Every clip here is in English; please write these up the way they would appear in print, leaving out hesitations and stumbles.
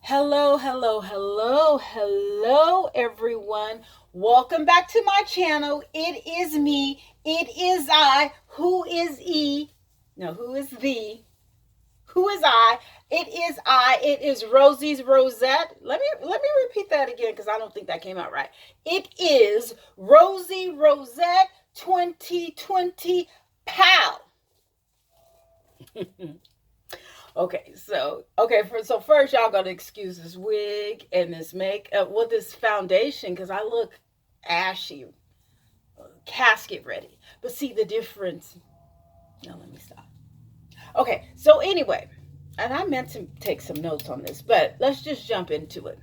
Hello, hello, hello, hello, everyone. Welcome back to my channel. It is me. It is I. Who is E? No, who is thee? Who is I? It is I. It is Rosie's Rosette. Let me repeat that again because I don't think that came out right. It is Rosie Rosette 2020 Pow. So first y'all gotta excuse this wig and this makeup, well, this foundation, because I look ashy, casket ready. But see the difference. No, let me stop. Okay, so anyway, and I meant to take some notes on this, but let's just jump into it.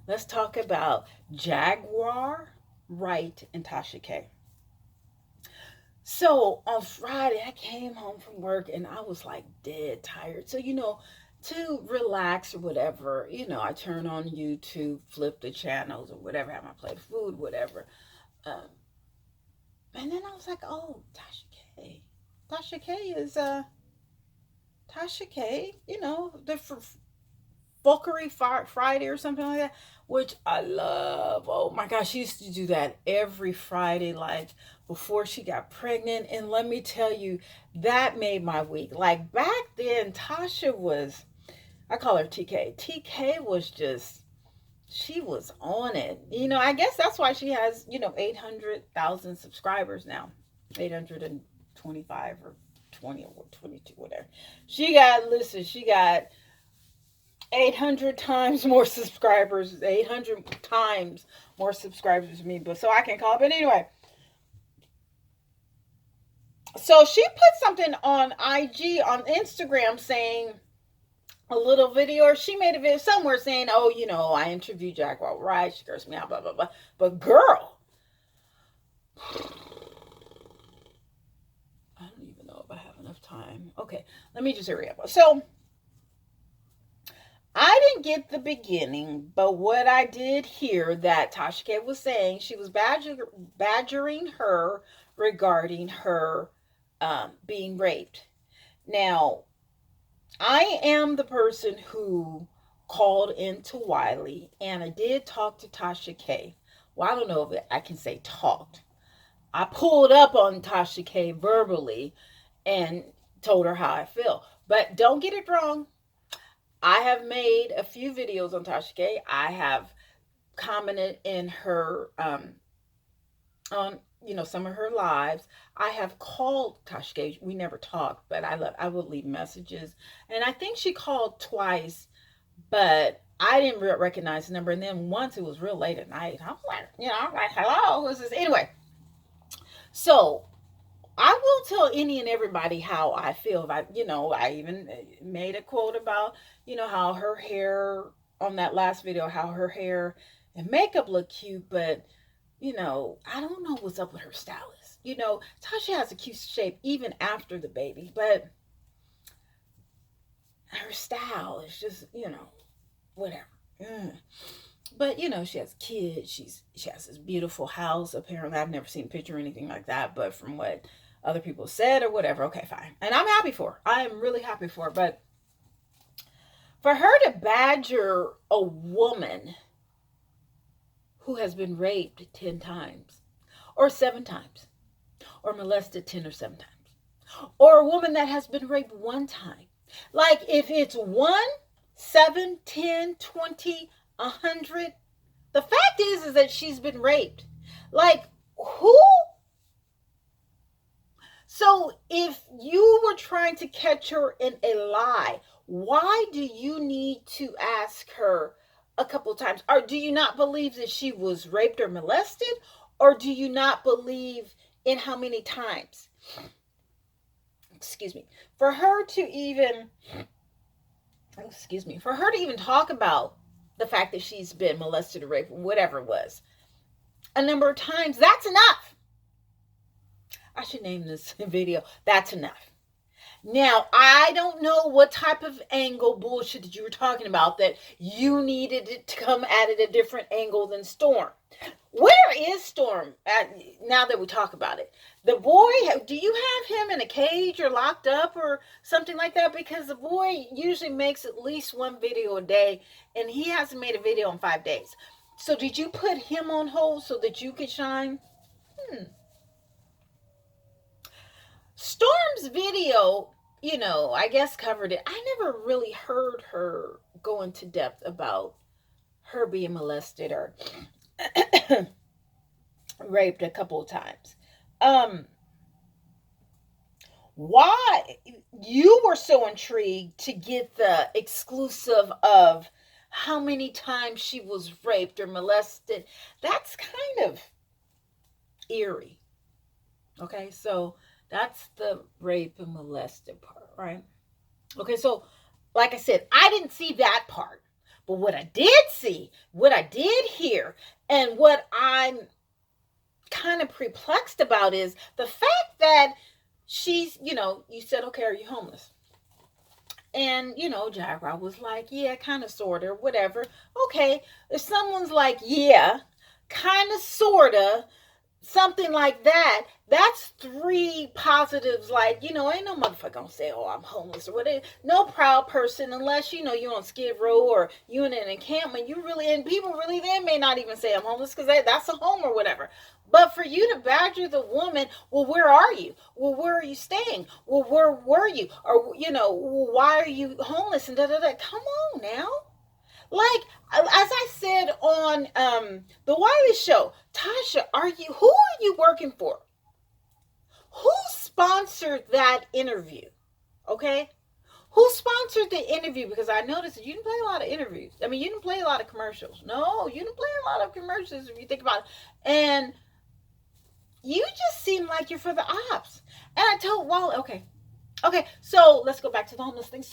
Let's talk about Jaguar, Wright, and Tasha K. So on Friday, I came home from work and I was like dead tired. So, to relax or whatever, I turn on YouTube, flip the channels or whatever, have my plate of food, whatever. Um, and then I was like, oh, Tasha K. Tasha K is, Tasha K, the Fuckery Friday or something like that, which I love. Oh my gosh, she used to do that every Friday, like before she got pregnant. And let me tell you, that made my week. Like back then, Tasha was, I call her TK. TK was just, she was on it. I guess that's why she has, 800,000 subscribers now. 825 or 20 or 22, whatever. She got 800 times more subscribers, 800 times more subscribers than me, but so I can call it. But anyway, so she put something on IG, on Instagram, saying a little video, or she made a video somewhere saying, oh, I interviewed Jaguar Wright, she cursed me out, blah, blah, blah. But girl, I don't even know if I have enough time. Okay, let me just hurry up. So, I didn't get the beginning, but what I did hear that Tasha K was saying, she was badgering her regarding her being raped. Now, I am the person who called into Wiley, and I did talk to Tasha K. Well, I don't know if I can say talked. I pulled up on Tasha K verbally and told her how I feel. But don't get it wrong. I have made a few videos on Tasha K. I have commented in her on some of her lives. I have called Tasha K. We never talked, but I would leave messages, and I think she called twice, but I didn't recognize the number. And then once it was real late at night, I was like, I'm like, hello, who's this? Anyway, so I will tell any and everybody how I feel. If I even made a quote about, how her hair on that last video, how her hair and makeup look cute, but, I don't know what's up with her stylist. Tasha has a cute shape even after the baby, but her style is just, whatever. But she has kids. She has this beautiful house. Apparently, I've never seen a picture or anything like that, but from what other people said or whatever, okay, fine. And I'm happy for her. I am really happy for her. But for her to badger a woman who has been raped 10 times, or 7 times, or molested 10 or 7 times, or a woman that has been raped 1 time, like if it's 1, 7, 10, 20, 100, the fact is that she's been raped. Like, who? So if you were trying to catch her in a lie, why do you need to ask her a couple times? Or do you not believe that she was raped or molested? Or do you not believe in how many times? Excuse me. For her to even talk about the fact that she's been molested or raped, whatever it was, a number of times, that's enough. I should name this video, That's Enough. Now, I don't know what type of angle bullshit that you were talking about, that you needed it to come at it a different angle than Storm. Where is Storm now that we talk about it? The boy, do you have him in a cage or locked up or something like that? Because the boy usually makes at least one video a day, and he hasn't made a video in 5 days. So did you put him on hold so that you could shine? Hmm. Storm's video, I guess covered it. I never really heard her go into depth about her being molested or raped a couple of times. Um, why you were so intrigued to get the exclusive of how many times she was raped or molested? That's kind of eerie. Okay, so that's the rape and molested part, right? Okay, so like I said, I didn't see that part. But what I did see, what I did hear, and what I'm kind of perplexed about is the fact that she's, you said, okay, are you homeless? And, Jaguar was like, yeah, kind of, sort of, whatever. Okay, if someone's like, yeah, kind of, sort of, something like that, that's three positives. Like, ain't no motherfucker gonna say, oh, I'm homeless or whatever. No proud person, unless you're on Skid Row or you in an encampment. You really, and people really then may not even say I'm homeless because that's a home or whatever. But for you to badger the woman, well, where are you? Well, where are you staying? Well, where were you? Or well, why are you homeless? And da da da. Come on now. Like, as I said on the Wiley Show, Tasha, who are you working for? Who sponsored that interview? Okay? Who sponsored the interview? Because I noticed that you didn't play a lot of interviews. I mean, you didn't play a lot of commercials. No, you didn't play a lot of commercials if you think about it. And you just seem like you're for the ops. And I told Wally, okay, so let's go back to the homeless thing.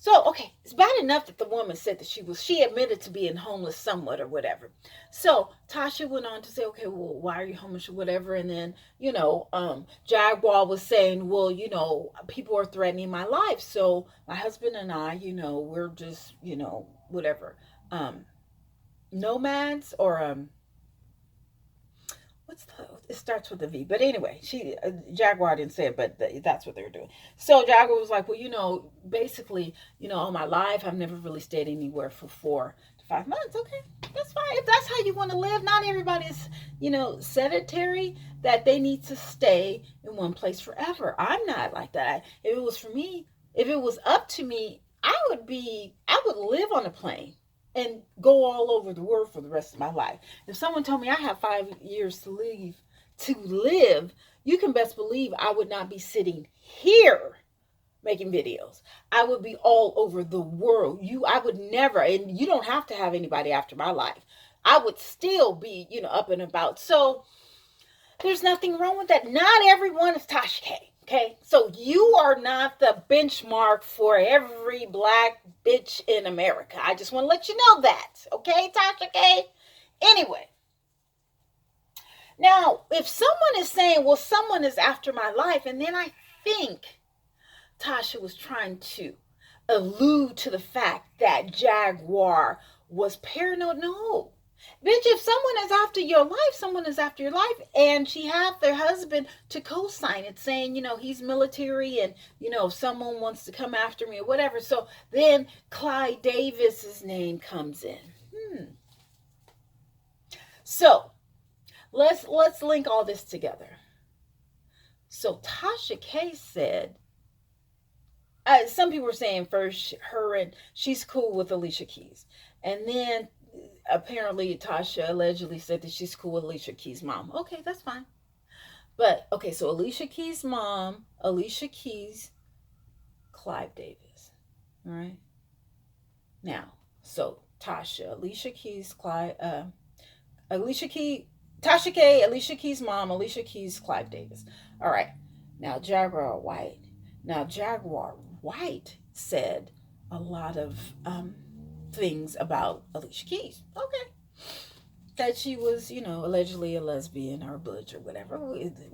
Okay, it's bad enough that the woman said that she admitted to being homeless somewhat or whatever. So Tasha went on to say, okay, well, why are you homeless or whatever? And then, Jaguar was saying, well, people are threatening my life. So my husband and I, we're just, whatever, nomads or, it starts with a V, but anyway, Jaguar didn't say it, but that's what they were doing. So Jaguar was like, well, basically, all my life I've never really stayed anywhere for 4 to 5 months. Okay, that's fine if that's how you want to live. Not everybody's sedentary that they need to stay in one place forever. I'm not like that. If it was for me, if it was up to me, I would live on a plane and go all over the world for the rest of my life. If someone told me I have 5 years to live, you can best believe I would not be sitting here making videos. I would be all over the world. I would never, and you don't have to have anybody after my life. I would still be, up and about. So there's nothing wrong with that. Not everyone is Tasha K. Okay, so you are not the benchmark for every black bitch in America. I just want to let you know that. Okay, Tasha K? Anyway. Now, if someone is saying, well, someone is after my life, and then I think Tasha was trying to allude to the fact that Jaguar was paranoid. No. Bitch, if someone is after your life, someone is after your life. And she had their husband to co-sign it, saying, he's military and, if someone wants to come after me or whatever. So then Clyde Davis's name comes in. So let's link all this together. So Tasha K said, some people were saying first she's cool with Alicia Keys. And then apparently Tasha allegedly said that she's cool with Alicia Keys' mom. Okay, that's fine. But, okay, so Alicia Keys' mom, Alicia Keys, Clive Davis. All right? Now, so Tasha, Alicia Keys, Tasha K, Alicia Keys' mom, Alicia Keys, Clive Davis. All right. Now, Jaguar White. Now, Jaguar White said a lot of things about Alicia Keys. Okay. That she was, allegedly a lesbian or a butch or whatever.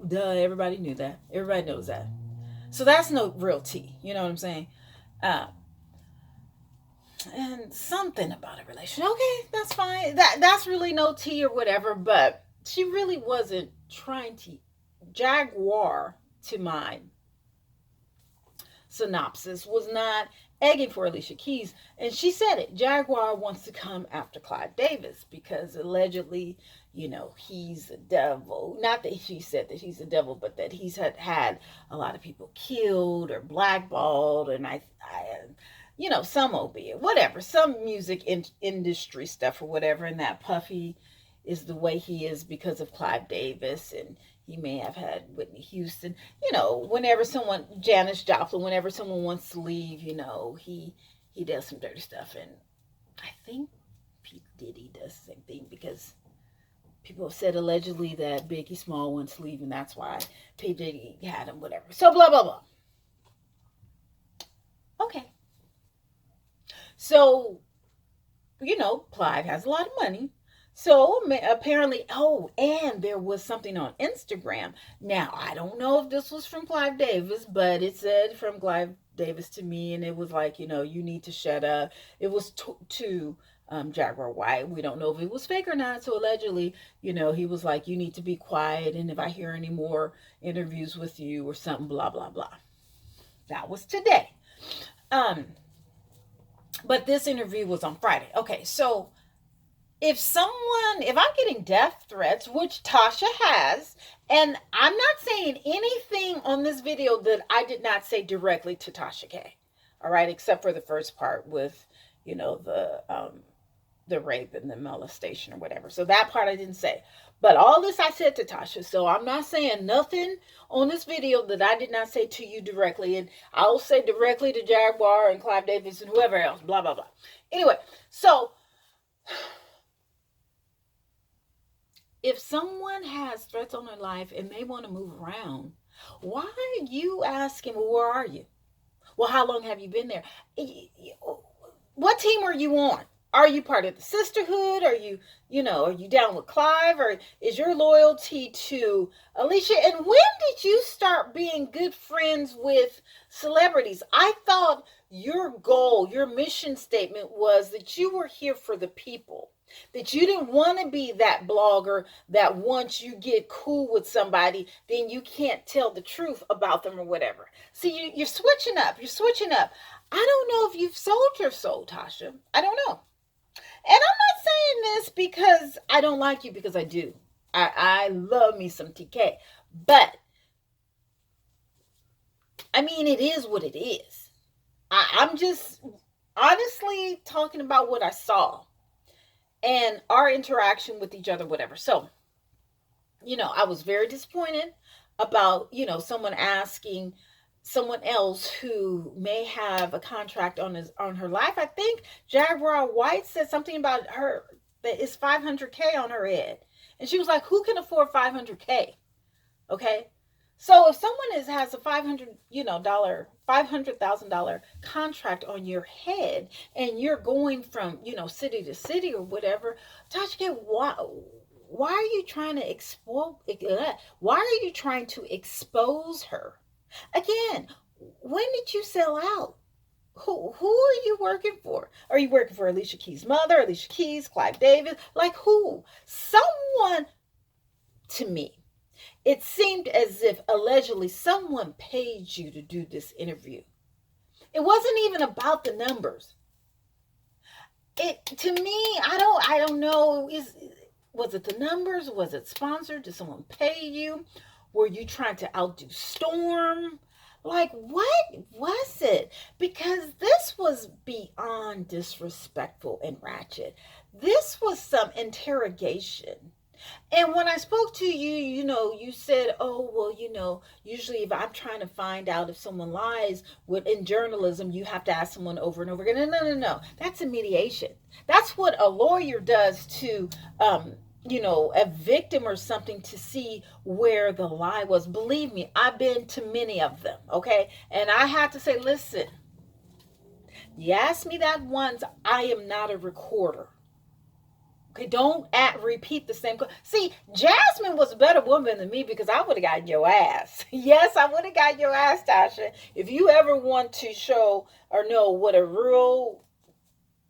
Duh, everybody knew that. Everybody knows that. So that's no real tea. You know what I'm saying? Uh, and something about a relationship. Okay, that's fine. That's really no tea or whatever. But she really wasn't trying to Jaguar, to my synopsis, was not egging for Alicia Keys. And she said it. Jaguar wants to come after Clive Davis because allegedly, he's a devil. Not that she said that he's a devil, but that he's had a lot of people killed or blackballed. And some opiate, whatever, some music industry stuff or whatever. And that Puffy is the way he is because of Clive Davis, and he may have had Whitney Houston. Whenever Janis Joplin, whenever someone wants to leave, he does some dirty stuff. And I think P. Diddy does the same thing because people have said allegedly that Biggie Small wants to leave, and that's why P. Diddy had him, whatever. So blah, blah, blah. Okay. So, Clive has a lot of money. So apparently, and there was something on Instagram. Now, I don't know if this was from Clive Davis, but it said from Clive Davis to me, and it was like, you need to shut up. It was to Jaguar White. We don't know if it was fake or not. So allegedly, he was like, you need to be quiet. And if I hear any more interviews with you or something, blah, blah, blah. That was today. But this interview was on Friday. Okay, so if I'm getting death threats, which Tasha has, and I'm not saying anything on this video that I did not say directly to Tasha K. All right, except for the first part with, the rape and the molestation or whatever. So that part I didn't say. But all this I said to Tasha. So I'm not saying nothing on this video that I did not say to you directly. And I'll say directly to Jaguar and Clive Davis and whoever else, blah, blah, blah. Anyway, so if someone has threats on their life and they want to move around, why are you asking, well, where are you? Well, how long have you been there? What team are you on? Are you part of the sisterhood? Are you down with Clive? Or is your loyalty to Alicia? And when did you start being good friends with celebrities? I thought your goal, your mission statement was that you were here for the people. That you didn't want to be that blogger that once you get cool with somebody, then you can't tell the truth about them or whatever. See, you're switching up. You're switching up. I don't know if you've sold your soul, Tasha. I don't know. And I'm not saying this because I don't like you, because I do. I love me some TK. But, I mean, it is what it is. I'm just honestly talking about what I saw. And our interaction with each other, whatever. So, I was very disappointed about, someone asking someone else who may have a contract on her life. I think Jaguar White said something about her that is $500K on her head. And she was like, who can afford $500K? Okay. So if someone has a $500,000 contract on your head, and you're going from, city to city or whatever, Tasha, why are you trying to expose her? Again, when did you sell out? Who are you working for? Are you working for Alicia Keys' mother, Alicia Keys, Clive Davis? Like who? Someone, to me, it seemed as if allegedly someone paid you to do this interview. It wasn't even about the numbers. To me, I don't know. Was it the numbers? Was it sponsored? Did someone pay you? Were you trying to outdo Storm? Like, what was it? Because this was beyond disrespectful and ratchet. This was some interrogation. And when I spoke to you, you said, oh, well, usually if I'm trying to find out if someone lies in journalism, you have to ask someone over and over again. No. That's a mediation. That's what a lawyer does to, a victim or something, to see where the lie was. Believe me, I've been to many of them, okay? And I had to say, listen, you asked me that once, I am not a recorder. Okay, don't repeat the same. See, Jasmine was a better woman than me because I would have gotten your ass. Yes, I would have got your ass, Tasha. If you ever want to show or know what a real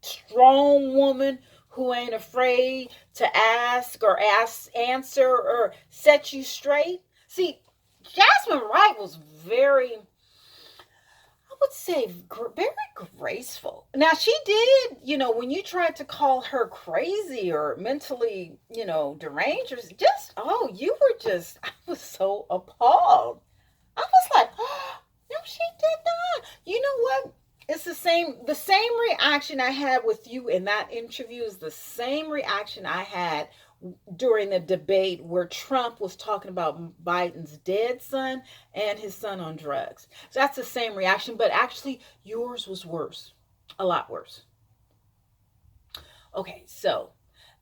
strong woman who ain't afraid to answer or set you straight. See, Jasmine Wright was very, I would say, very graceful. Now, she did, when you tried to call her crazy or mentally, deranged, or just, oh, you were just, I was so appalled. I was like, oh, no, she did not. You know what? It's the same reaction I had with you in that interview is the same reaction I had during the debate where Trump was talking about Biden's dead son and his son on drugs. So that's the same reaction, but actually yours was worse. A lot worse. Okay, so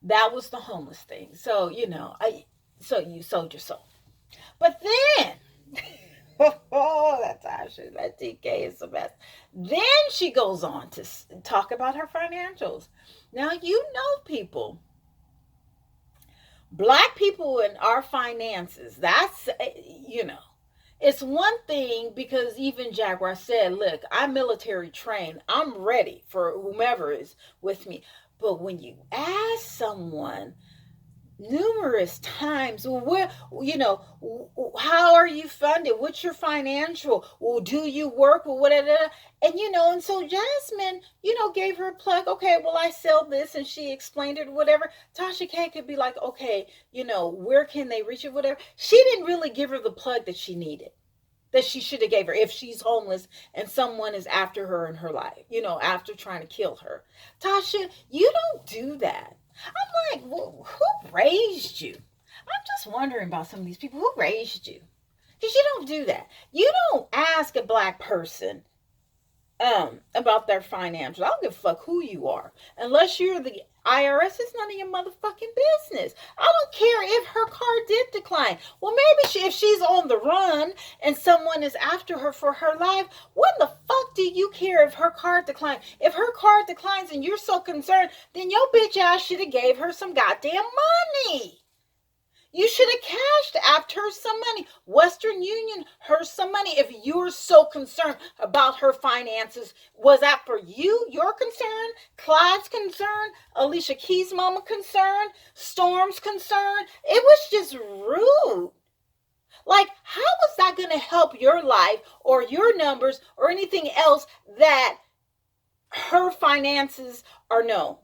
that was the homeless thing. So, so you sold your soul. But then oh, that's Tasha. That TK is the best. Then she goes on to talk about her financials. Now, people, black people in our finances, that's, it's one thing because even Jaguar said, look, I'm military trained. I'm ready for whomever is with me. But when you ask someone numerous times, where, how are you funded, what's your financial, well, do you work, well, whatever, and so Jasmine gave her a plug. Okay, well, I sell this, and she explained it, whatever. Tasha K could be like, okay, where can they reach it, whatever. She didn't really give her the plug that she needed, that she should have gave her if she's homeless and someone is after her in her life, after trying to kill her. Tasha, you don't do that. I'm like, well, who raised you? I'm just wondering about some of these people. Who raised you? Because you don't do that. You don't ask a black person about their financials. I don't give a fuck who you are. Unless you're the IRS, it's none of your motherfucking business. I don't care if her car did decline. Well, maybe if she's on the run and someone is after her for her life, what the fuck do you care if her car declines? If her car declines and you're so concerned, then your bitch ass should have gave her some goddamn money. You should have cashed after her some money. Western Union her some money if you're so concerned about her finances. Was that for you, your concern, Clyde's concern, Alicia Keys' mama concern, Storm's concern? It was just rude. Like, how was that going to help your life or your numbers or anything else that her finances are known?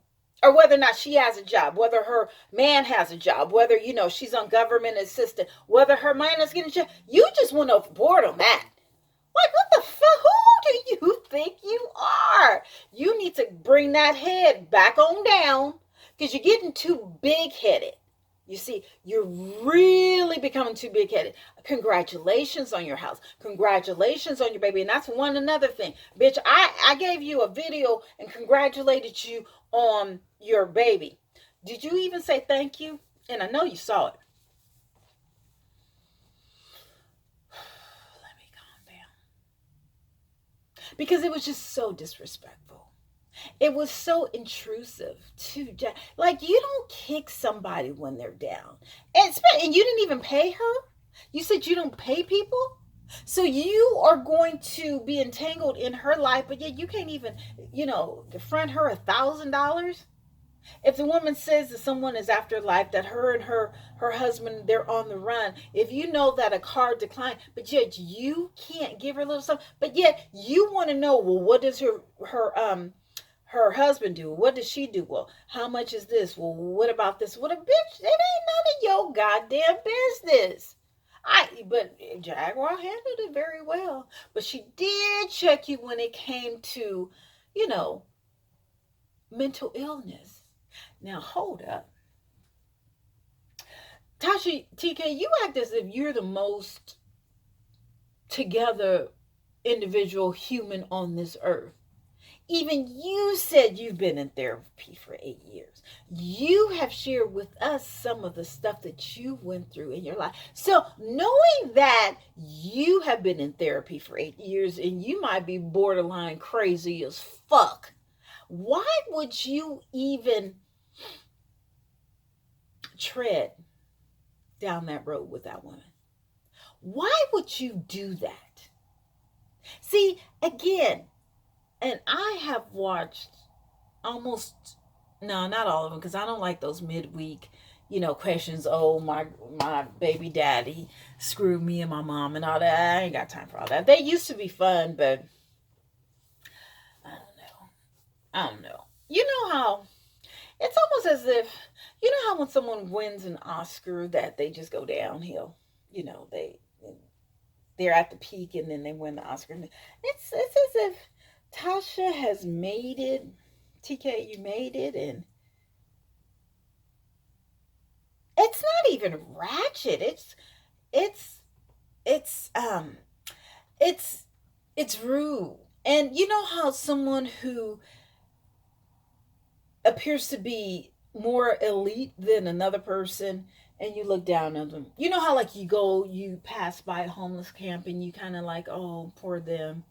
Or whether or not she has a job, whether her man has a job, whether, she's on government assistance, whether her man is getting a job. You just went overboard on that. Like, what the fuck? Who do you think you are? You need to bring that head back on down because you're getting too big-headed. You see, you're really becoming too big-headed. Congratulations on your house. Congratulations on your baby. And that's one another thing. Bitch, I gave you a video and congratulated you on your baby. Did you even say thank you? And I know you saw it. Let me calm down. Because it was just so disrespectful. It was so intrusive too. Like, you don't kick somebody when they're down. And you didn't even pay her? You said you don't pay people? So you are going to be entangled in her life, but yet you can't even, front her $1,000? If the woman says that someone is after life, that her and her husband, they're on the run, if you know that a car declined, but yet you can't give her a little something, but yet you want to know, well, what does her husband do? What does she do? Well, how much is this? Well, what about this? What a bitch! It ain't none of your goddamn business. But Jaguar handled it very well. But she did check you when it came to, mental illness. Now, hold up. Tasha, TK, you act as if you're the most together individual human on this earth. Even you said you've been in therapy for 8 years. You have shared with us some of the stuff that you went through in your life. So knowing that you have been in therapy for 8 years and you might be borderline crazy as fuck, why would you even tread down that road with that woman. Why would you do that? See, again, and I have watched almost, no, not all of them, because I don't like those midweek, questions. Oh, my baby daddy screwed me and my mom and all that. I ain't got time for all that. They used to be fun, but I don't know. I don't know. You know how it's almost as if, how when someone wins an Oscar that they just go downhill. They're at the peak and then they win the Oscar. It's as if Tasha has made it. TK, you made it, and it's not even ratchet. It's it's um it's it's rude. And you know how someone who appears to be more elite than another person, and you look down on them. You know how, like, you pass by a homeless camp and you kind of like, oh, poor them.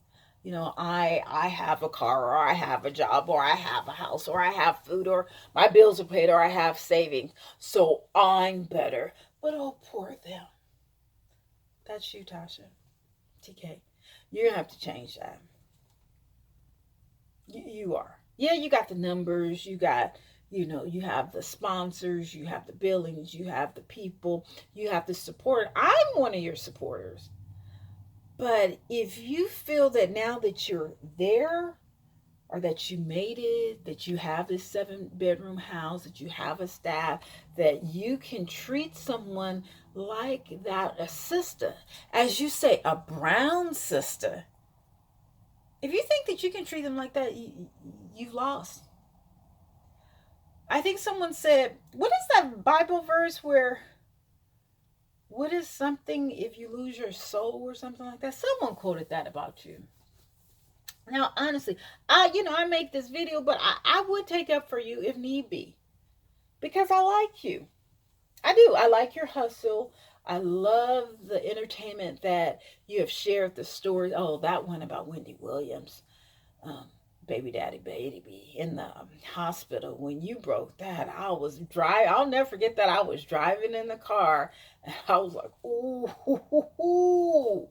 I have a car, or I have a job, or I have a house, or I have food, or my bills are paid, or I have savings, so I'm better. But oh, poor them. That's you, Tasha. TK. You're gonna have to change that. You are. Yeah, you got the numbers, you got, you have the sponsors, you have the billings, you have the people, you have the support. I'm one of your supporters. But if you feel that now that you're there, or that you made it, that you have this 7-bedroom house, that you have a staff, that you can treat someone like that, a sister, as you say, a brown sister. If you think that you can treat them like that, you've lost. I think someone said, what is that Bible verse where, what is something if you lose your soul, or something like that? Someone quoted that about you. Now, honestly, I make this video, but I would take up for you if need be, because I like you. I do. I like your hustle. I love the entertainment that you have shared, the stories. Oh, that one about Wendy Williams, baby daddy baby in the hospital. When you broke that, I was driving. I'll never forget that. I was driving in the car, and I was like, ooh, hoo, hoo, hoo.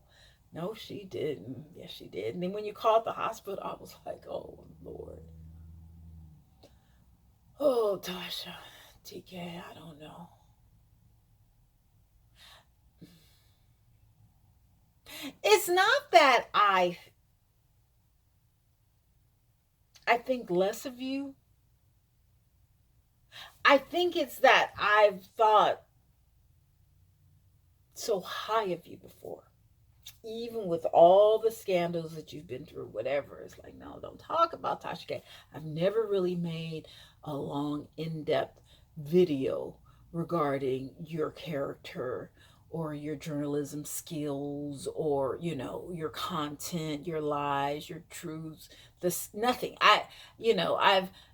No, she didn't. Yes, she did. And then when you called the hospital, I was like, oh, Lord. Oh, Tasha, TK, I don't know. It's not that I think less of you. I think it's that I've thought so high of you before. Even with all the scandals that you've been through, whatever, it's like, no, don't talk about Tasha K. I've never really made a long, in-depth video regarding your character, or your journalism skills, or your content, your lies, your truths. This nothing. I've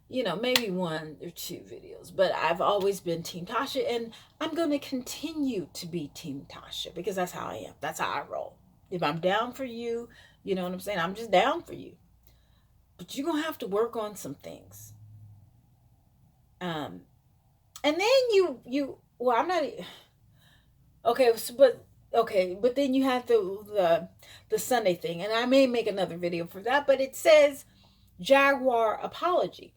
maybe one or two videos, but I've always been Team Tasha, and I'm going to continue to be Team Tasha, because that's how I am. That's how I roll. If I'm down for you, you know what I'm saying? I'm just down for you. But you're going to have to work on some things. And then well, I'm not, okay, but then you have the Sunday thing, and I may make another video for that, but it says Jaguar apology.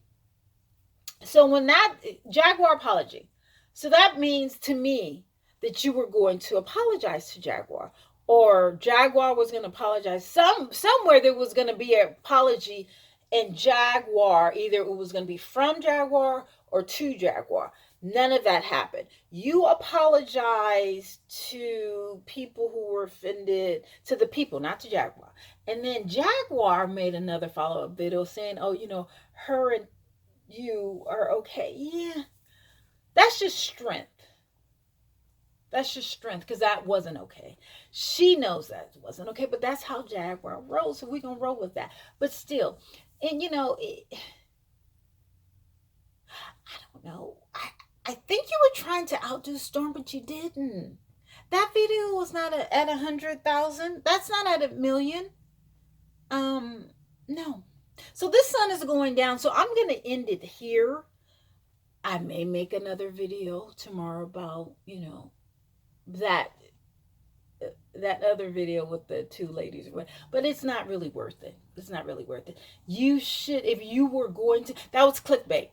So when that Jaguar apology, so that means to me that you were going to apologize to Jaguar, or Jaguar was going to apologize. Somewhere there was going to be an apology, and Jaguar, either it was going to be from Jaguar or to Jaguar. None of that happened. You apologized to people who were offended, to the people, not to Jaguar. And then Jaguar made another follow-up video saying, oh, her and you are okay. Yeah, that's just strength. That's just strength, because that wasn't okay. She knows that it wasn't okay, but that's how Jaguar rolls, so we're going to roll with that. But still, and I don't know. I think you were trying to outdo Storm, but you didn't. That video was not at 100,000. That's not at 1,000,000. No. So this sun is going down, so I'm going to end it here. I may make another video tomorrow about, that that other video with the two ladies, but it's not really worth it. It's not really worth it. You should, if you were going to, that was clickbait.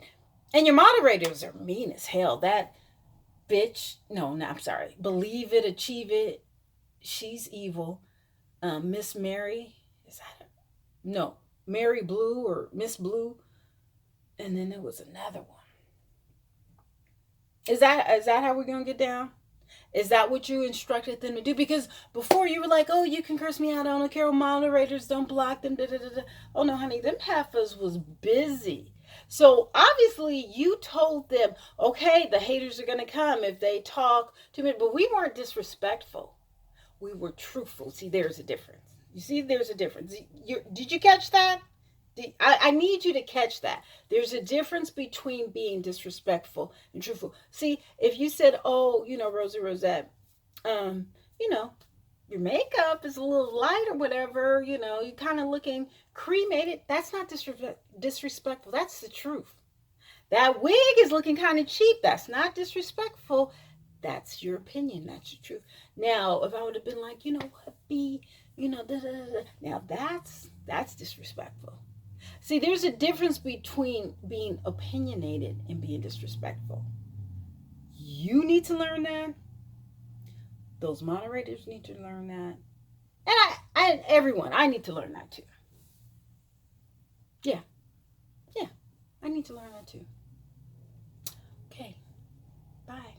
And your moderators are mean as hell. That bitch, no, I'm sorry. Believe it, achieve it. She's evil. Miss Mary, is that her? No, Mary Blue or Miss Blue. And then there was another one. Is that how we're gonna get down? Is that what you instructed them to do? Because before you were like, oh, you can curse me out. I don't care. Moderators don't block them. Da, da, da, da. Oh no, honey, them heifers was busy. So obviously you told them, okay, the haters are gonna come if they talk to me. But we weren't disrespectful. We were truthful. See, there's a difference. You see, there's a difference. Did you catch that? I need you to catch that. There's a difference between being disrespectful and truthful. See, if you said, oh, Rosie Rosette, um, you know, your makeup is a little light or whatever, you're kind of looking cremated, that's not disrespectful. That's the truth. That wig is looking kind of cheap. That's not disrespectful. That's your opinion. That's your truth. Now, if I would have been like, what, da, da, da, now that's disrespectful. See, there's a difference between being opinionated and being disrespectful. You need to learn that. Those moderators need to learn that. And everyone, I need to learn that too. Yeah. Yeah. I need to learn that too. Okay. Bye.